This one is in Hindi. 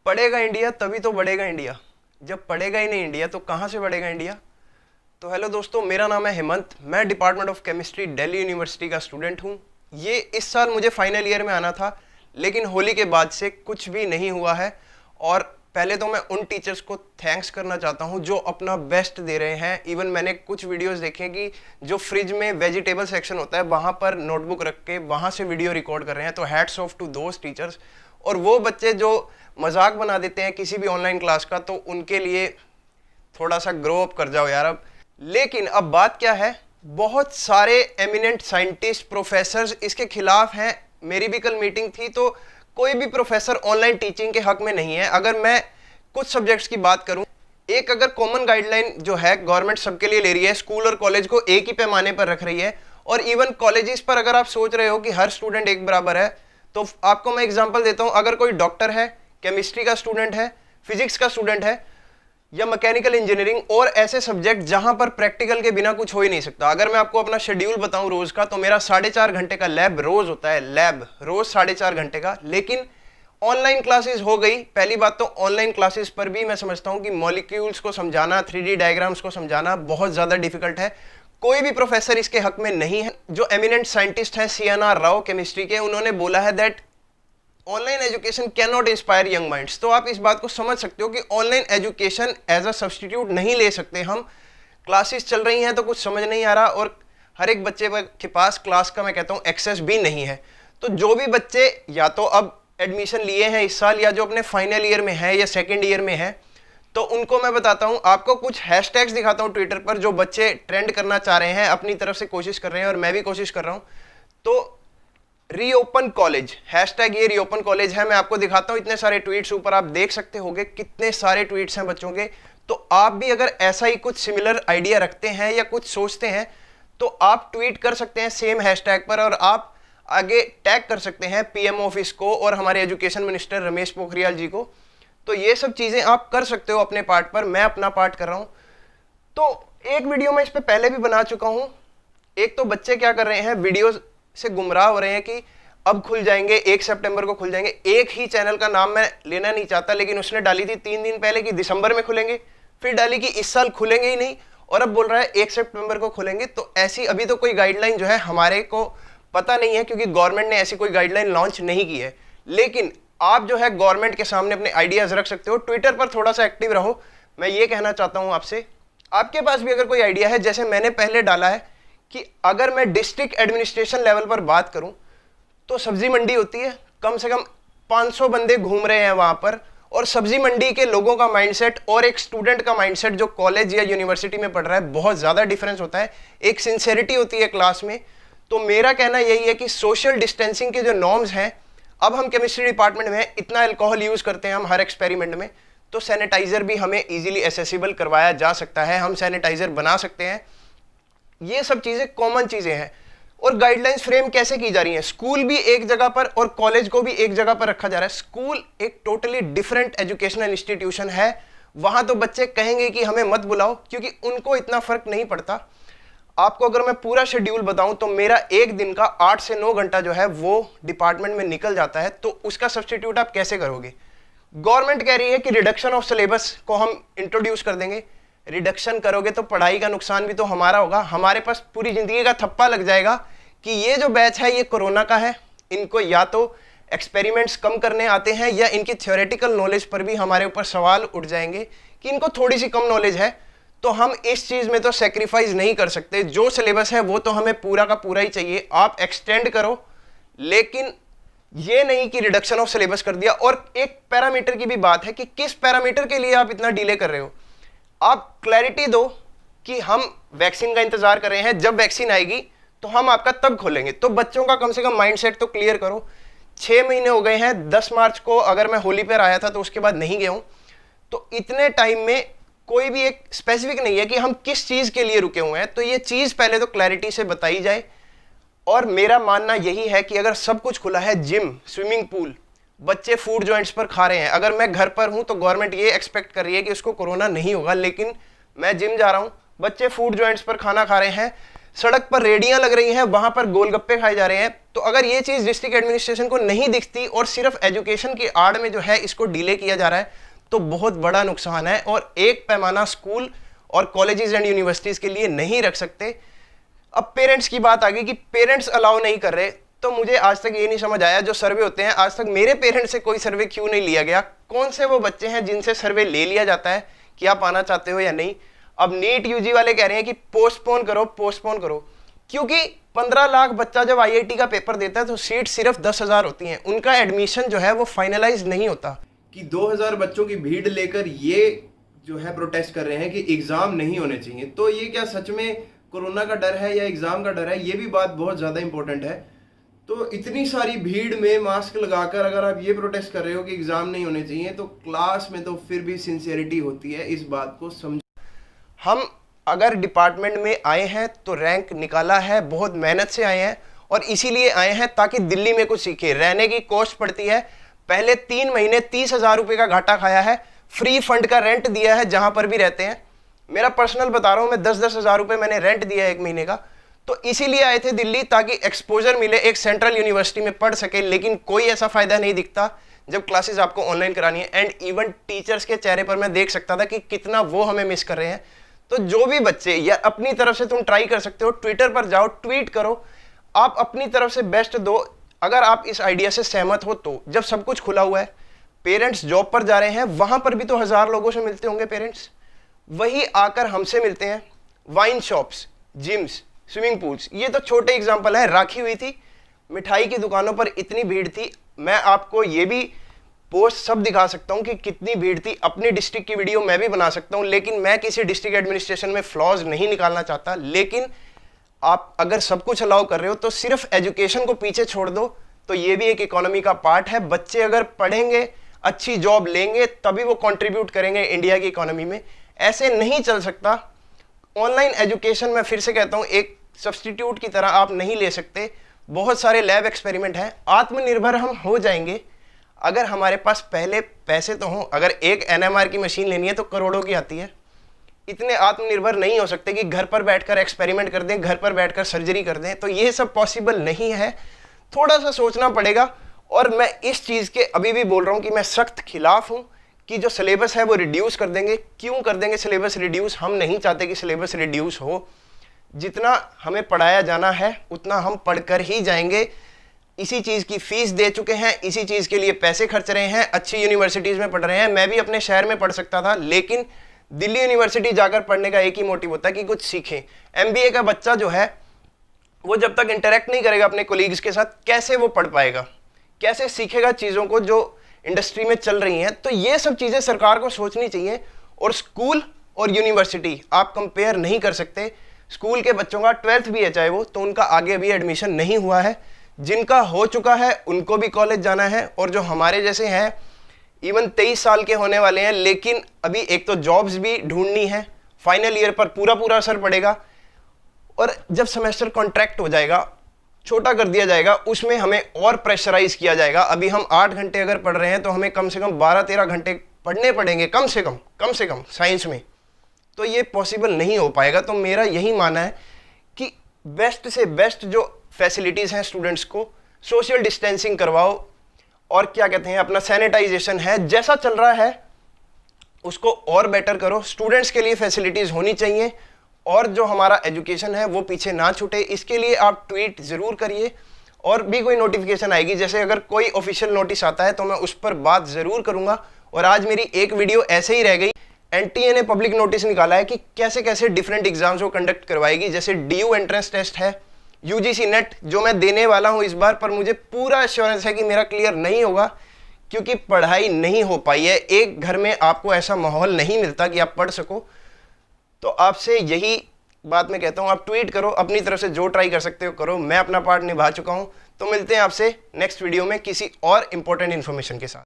पढ़ेगा इंडिया तभी तो बढ़ेगा इंडिया। जब पढ़ेगा ही नहीं इंडिया तो कहाँ से बढ़ेगा इंडिया। तो हेलो दोस्तों, मेरा नाम है हेमंत। मैं department of chemistry Delhi university का स्टूडेंट हूँ। ये इस साल मुझे फाइनल ईयर में आना था, लेकिन होली के बाद से कुछ भी नहीं हुआ है। और पहले तो मैं उन टीचर्स को थैंक्स करना चाहता हूँ जो अपना बेस्ट दे रहे हैं। इवन मैंने कुछ वीडियोस देखे कि जो फ्रिज में वेजिटेबल सेक्शन होता है वहाँ पर नोटबुक रख के वहाँ से वीडियो रिकॉर्ड कर रहे हैं। तो hats off to those teachers. और वो बच्चे जो मजाक बना देते हैं किसी भी ऑनलाइन क्लास का, तो उनके लिए थोड़ा सा ग्रो अप कर जाओ यार अब। लेकिन अब बात क्या है, बहुत सारे एमिनेंट साइंटिस्ट प्रोफेसर्स इसके खिलाफ हैं। मेरी भी कल मीटिंग थी, तो कोई भी प्रोफेसर ऑनलाइन टीचिंग के हक में नहीं है। अगर मैं कुछ सब्जेक्ट्स की बात करूं, एक अगर कॉमन गाइडलाइन जो है गवर्नमेंट सबके लिए ले रही है, स्कूल और कॉलेज को एक ही पैमाने पर रख रही है। और इवन कॉलेजेस पर अगर आप सोच रहे हो कि हर स्टूडेंट एक बराबर है, तो आपको मैं एग्जांपल देता हूं। अगर कोई डॉक्टर है, केमिस्ट्री का स्टूडेंट है, फिजिक्स का स्टूडेंट है, या मैकेनिकल इंजीनियरिंग और ऐसे सब्जेक्ट जहां पर प्रैक्टिकल के बिना कुछ हो ही नहीं सकता। अगर मैं आपको अपना शेड्यूल बताऊं रोज का, तो मेरा 4.5 घंटे का लैब रोज होता है। लैब रोज 4.5 घंटे का। लेकिन ऑनलाइन क्लासेस हो गई। पहली बात तो ऑनलाइन क्लासेस पर भी मैं समझता हूं कि मॉलिक्यूल्स को समझाना, 3D डायग्राम्स को समझाना बहुत ज्यादा डिफिकल्ट है। कोई भी प्रोफेसर इसके हक में नहीं है। जो एमिनेंट साइंटिस्ट हैं CNR राव केमिस्ट्री के, उन्होंने बोला है that online education can not inspire young minds. तो आप इस बात को समझ सकते हो कि online education as a substitute नहीं ले सकते हम। क्लासेस चल रही हैं तो कुछ समझ नहीं आ रहा, और हर एक बच्चे के पास क्लास का मैं कहता हूँ एक्सेस भी नहीं है। तो जो भी बच्चे या तो अब एडमिशन लिए हैं इस साल, या जो अपने फाइनल ईयर में है या सेकेंड ईयर में है, तो उनको मैं बताता हूँ, आपको कुछ हैशटैग्स दिखाता हूँ ट्विटर पर जो बच्चे ट्रेंड करना चाह रहे हैं, अपनी तरफ से कोशिश कर रहे हैं और मैं भी कोशिश कर रहा हूँ। तो रीओपन कॉलेज हैशटैग, ये रीओपन कॉलेज है। मैं आपको दिखाता हूं, इतने सारे ट्वीट्स ऊपर आप देख सकते होंगे, कितने सारे ट्वीट्स हैं बच्चों के। तो आप भी अगर ऐसा ही कुछ सिमिलर आइडिया रखते हैं या कुछ सोचते हैं, तो आप ट्वीट कर सकते हैं सेम हैशटैग पर, और आप आगे टैग कर सकते हैं PM ऑफिस को और हमारे एजुकेशन मिनिस्टर रमेश पोखरियाल जी को। तो ये सब चीजें आप कर सकते हो अपने पार्ट पर। मैं अपना पार्ट कर रहा हूं। तो एक वीडियो में इस पर पहले भी बना चुका हूं। एक तो बच्चे क्या कर रहे हैं, वीडियो से गुमराह हो रहे हैं कि अब खुल जाएंगे, 1 सितंबर को खुल जाएंगे। एक ही चैनल का नाम मैं लेना नहीं चाहता, लेकिन उसने डाली थी 3 दिन पहले कि दिसंबर में खुलेंगे, फिर डाली कि इस साल खुलेंगे ही नहीं, और अब बोल रहा है 1 सितंबर को खुलेंगे। तो ऐसी अभी तो कोई गाइडलाइन जो है हमारे को पता नहीं है, क्योंकि गवर्नमेंट ने ऐसी कोई गाइडलाइन लॉन्च नहीं की है। लेकिन आप जो है गवर्नमेंट के सामने अपने आइडियाज रख सकते हो। ट्विटर पर थोड़ा सा एक्टिव रहो। मैं ये कहना चाहता हूं आपसे, आपके पास भी अगर कोई आइडिया है, जैसे मैंने पहले डाला है कि अगर मैं डिस्ट्रिक्ट एडमिनिस्ट्रेशन लेवल पर बात करूं, तो सब्जी मंडी होती है, कम से कम 500 बंदे घूम रहे हैं वहां पर, और सब्जी मंडी के लोगों का माइंडसेट और एक स्टूडेंट का माइंडसेट जो कॉलेज या यूनिवर्सिटी में पढ़ रहा है, बहुत ज्यादा डिफरेंस होता है। एक सिंसेरिटी होती है क्लास में। तो मेरा कहना यही है कि सोशल डिस्टेंसिंग के जो नॉर्म्स हैं, अब हम केमिस्ट्री डिपार्टमेंट में इतना अल्कोहल यूज करते हैं हम हर एक्सपेरिमेंट में, तो सैनिटाइजर भी हमें इजीली एसेसिबल करवाया जा सकता है। हम सैनिटाइजर बना सकते हैं। ये सब चीजें कॉमन चीजें हैं। और गाइडलाइंस फ्रेम कैसे की जा रही हैं, स्कूल भी एक जगह पर और कॉलेज को भी एक जगह पर रखा जा रहा है। स्कूल एक टोटली डिफरेंट एजुकेशनल इंस्टीट्यूशन है। वहां तो बच्चे कहेंगे कि हमें मत बुलाओ, क्योंकि उनको इतना फर्क नहीं पड़ता। आपको अगर मैं पूरा शेड्यूल बताऊं, तो मेरा एक दिन का 8 से 9 घंटा जो है वो डिपार्टमेंट में निकल जाता है। तो उसका सब्स्टिट्यूट आप कैसे करोगे। गवर्नमेंट कह रही है कि रिडक्शन ऑफ सिलेबस को हम इंट्रोड्यूस कर देंगे। रिडक्शन करोगे तो पढ़ाई का नुकसान भी तो हमारा होगा। हमारे पास पूरी जिंदगी का थप्पा लग जाएगा कि ये जो बैच है ये कोरोना का है, इनको या तो एक्सपेरिमेंट्स कम करने आते हैं, या इनकी थ्योरेटिकल नॉलेज पर भी हमारे ऊपर सवाल उठ जाएंगे कि इनको थोड़ी सी कम नॉलेज है। तो हम इस चीज में तो सेक्रीफाइस नहीं कर सकते। जो सिलेबस है वो तो हमें पूरा का पूरा ही चाहिए। आप एक्सटेंड करो, लेकिन ये नहीं कि रिडक्शन ऑफ सिलेबस कर दिया। और एक पैरामीटर की भी बात है कि किस पैरामीटर के लिए आप इतना डिले कर रहे हो। आप क्लैरिटी दो कि हम वैक्सीन का इंतजार कर रहे हैं, जब वैक्सीन आएगी तो हम आपका तब खोलेंगे। तो बच्चों का कम से कम माइंडसेट तो क्लियर करो। 6 महीने हो गए हैं, 10 मार्च को अगर मैं होली पर आया था तो उसके बाद नहीं गया हूं। तो इतने टाइम में कोई भी एक स्पेसिफिक नहीं है कि हम किस चीज के लिए रुके हुए हैं। तो ये चीज पहले तो क्लैरिटी से बताई जाए। और मेरा मानना यही है कि अगर सब कुछ खुला है, जिम, स्विमिंग पूल, बच्चे फूड जॉइंट्स पर खा रहे हैं, अगर मैं घर पर हूं तो गवर्नमेंट ये एक्सपेक्ट कर रही है कि उसको कोरोना नहीं होगा, लेकिन मैं जिम जा रहा हूं, बच्चे फूड जॉइंट्स पर खाना खा रहे हैं, सड़क पर रेडियां लग रही हैं, वहां पर गोलगप्पे खाए जा रहे हैं। तो अगर ये चीज़ डिस्ट्रिक्ट एडमिनिस्ट्रेशन को नहीं दिखती और सिर्फ एजुकेशन की आड़ में जो है इसको डिले किया जा रहा है, तो बहुत बड़ा नुकसान है और एक पैमाना स्कूल और कॉलेजेस एंड यूनिवर्सिटीज़ के लिए नहीं रख सकते। अब पेरेंट्स की बात आ गई कि पेरेंट्स अलाउ नहीं कर रहे, तो मुझे आज तक ये नहीं समझ आया, जो सर्वे होते हैं आज तक मेरे पेरेंट्स से कोई सर्वे क्यों नहीं लिया गया? कौन से वो बच्चे हैं जिनसे सर्वे ले लिया जाता है कि आप आना चाहते हो या नहीं? अब नीट यूजी वाले कह रहे हैं कि पोस्टपोन करो, पोस्टपोन करो, क्योंकि 15 लाख बच्चा जब आईआईटी का पेपर देता है तो सीट सिर्फ 10,000 होती हैं, उनका एडमिशन जो है वो फाइनलाइज नहीं होता। कि 2000 बच्चों की भीड़ लेकर ये जो है प्रोटेस्ट कर रहे हैं कि एग्जाम नहीं होने चाहिए, तो ये क्या सच में कोरोना का डर है या एग्जाम का डर है? ये भी बात बहुत ज़्यादा इंपॉर्टेंट है। तो इतनी सारी भीड़ में मास्क लगाकर अगर आप ये प्रोटेस्ट कर रहे हो कि एग्जाम नहीं होने चाहिए, तो क्लास में तो फिर भी सिंसियरिटी होती है, इस बात को समझ। हम अगर डिपार्टमेंट में आए हैं तो रैंक निकाला है, बहुत मेहनत से आए हैं और इसीलिए आए हैं ताकि दिल्ली में कुछ सीखे। रहने की कॉस्ट पड़ती है, पहले 3 महीने 30,000 रुपये का घाटा खाया है, फ्री फंड का रेंट दिया है जहां पर भी रहते हैं। मेरा पर्सनल बता रहा हूं मैं, 10-10 हज़ार रुपये मैंने रेंट दिया है 1 महीने का। तो इसीलिए आए थे दिल्ली ताकि एक्सपोजर मिले, एक सेंट्रल यूनिवर्सिटी में पढ़ सके, लेकिन कोई ऐसा फायदा नहीं दिखता जब क्लासेस आपको ऑनलाइन करानी है। एंड इवन टीचर्स के चेहरे पर मैं देख सकता था कि कितना वो हमें मिस कर रहे हैं। तो जो भी बच्चे, या अपनी तरफ से तुम ट्राई कर सकते हो, ट्विटर पर जाओ, ट्वीट करो, आप अपनी तरफ से बेस्ट दो। अगर आप इस आइडिया से सहमत हो तो जब सब कुछ खुला हुआ है, पेरेंट्स जॉब पर जा रहे हैं, वहां पर भी तो 1000 लोगों से मिलते होंगे पेरेंट्स, वही आकर हमसे मिलते हैं। Wine shops, gyms, swimming pools, ये तो छोटे एग्जाम्पल है। राखी हुई थी, मिठाई की दुकानों पर इतनी भीड़ थी, मैं आपको ये भी पोस्ट सब दिखा सकता हूँ कि कितनी भीड़ थी। अपनी डिस्ट्रिक्ट की वीडियो मैं भी बना सकता हूँ, लेकिन मैं किसी डिस्ट्रिक्ट एडमिनिस्ट्रेशन में फ्लॉज नहीं निकालना चाहता। लेकिन आप अगर सब कुछ अलाउ कर रहे हो तो सिर्फ एजुकेशन को पीछे छोड़ दो, तो ये भी एक इकोनॉमी का पार्ट है। बच्चे अगर पढ़ेंगे, अच्छी जॉब लेंगे, तभी वो कंट्रीब्यूट करेंगे इंडिया की इकोनॉमी में। ऐसे नहीं चल सकता। ऑनलाइन एजुकेशन, मैं फिर से कहता हूँ, एक सब्सटीट्यूट की तरह आप नहीं ले सकते। बहुत सारे लैब एक्सपेरिमेंट हैं। आत्मनिर्भर हम हो जाएंगे अगर हमारे पास पहले पैसे तो हों। अगर एक एनएमआर की मशीन लेनी है तो करोड़ों की आती है। इतने आत्मनिर्भर नहीं हो सकते कि घर पर बैठकर एक्सपेरिमेंट कर दें, घर पर बैठकर सर्जरी कर दें। तो ये सब पॉसिबल नहीं है, थोड़ा सा सोचना पड़ेगा। और मैं इस चीज़ के अभी भी बोल रहा हूँ कि मैं सख्त खिलाफ हूँ कि जो सिलेबस है वो रिड्यूस कर देंगे। क्यों कर देंगे सिलेबस रिड्यूस? हम नहीं चाहते कि सिलेबस रिड्यूस हो। जितना हमें पढ़ाया जाना है उतना हम पढ़कर ही जाएंगे। इसी चीज़ की फीस दे चुके हैं, इसी चीज़ के लिए पैसे खर्च रहे हैं, अच्छी यूनिवर्सिटीज़ में पढ़ रहे हैं। मैं भी अपने शहर में पढ़ सकता था, लेकिन दिल्ली यूनिवर्सिटी जाकर पढ़ने का एक ही मोटिव होता है कि कुछ सीखें। एमबीए का बच्चा जो है वो जब तक इंटरेक्ट नहीं करेगा अपने कोलीग्स के साथ, कैसे वो पढ़ पाएगा, कैसे सीखेगा चीज़ों को जो इंडस्ट्री में चल रही हैं? तो ये सब चीज़ें सरकार को सोचनी चाहिए। और स्कूल और यूनिवर्सिटी आप कंपेयर नहीं कर सकते। स्कूल के बच्चों का 12th भी है चाहे वो, तो उनका आगे अभी एडमिशन नहीं हुआ है। जिनका हो चुका है उनको भी कॉलेज जाना है, और जो हमारे जैसे हैं इवन 23 साल के होने वाले हैं, लेकिन अभी एक तो जॉब्स भी ढूंढनी है, फाइनल ईयर पर पूरा असर पड़ेगा। और जब सेमेस्टर कॉन्ट्रैक्ट हो जाएगा, छोटा कर दिया जाएगा, उसमें हमें और प्रेशराइज किया जाएगा। अभी हम 8 घंटे अगर पढ़ रहे हैं तो हमें कम से कम 12-13 घंटे पढ़ने पड़ेंगे, कम से कम साइंस में। तो ये पॉसिबल नहीं हो पाएगा। तो मेरा यही मानना है कि बेस्ट से बेस्ट जो फैसिलिटीज़ हैं स्टूडेंट्स को, सोशल डिस्टेंसिंग करवाओ, और क्या कहते हैं, अपना सैनिटाइजेशन है, जैसा चल रहा है उसको और बेटर करो। स्टूडेंट्स के लिए फैसिलिटीज़ होनी चाहिए, और जो हमारा एजुकेशन है वो पीछे ना छूटे। इसके लिए आप ट्वीट ज़रूर करिए, और भी कोई नोटिफिकेशन आएगी, जैसे अगर कोई ऑफिशियल नोटिस आता है तो मैं उस पर बात ज़रूर करूँगा। और आज मेरी एक वीडियो ऐसे ही रह गई। एनटीए ने पब्लिक नोटिस निकाला है कि कैसे कैसे डिफरेंट एग्जाम्स वो कंडक्ट करवाएगी। जैसे डीयू एंट्रेंस टेस्ट है, यूजीसी नेट जो मैं देने वाला हूं इस बार, पर मुझे पूरा एश्योरेंस है कि मेरा क्लियर नहीं होगा, क्योंकि पढ़ाई नहीं हो पाई है। एक घर में आपको ऐसा माहौल नहीं मिलता कि आप पढ़ सको। तो आपसे यही बात मैं कहता हूं, आप ट्वीट करो, अपनी तरफ से जो ट्राई कर सकते हो करो। मैं अपना पार्ट निभा चुका हूं। तो मिलते हैं आपसे नेक्स्ट वीडियो में किसी और इंपॉर्टेंट इन्फॉर्मेशन के साथ।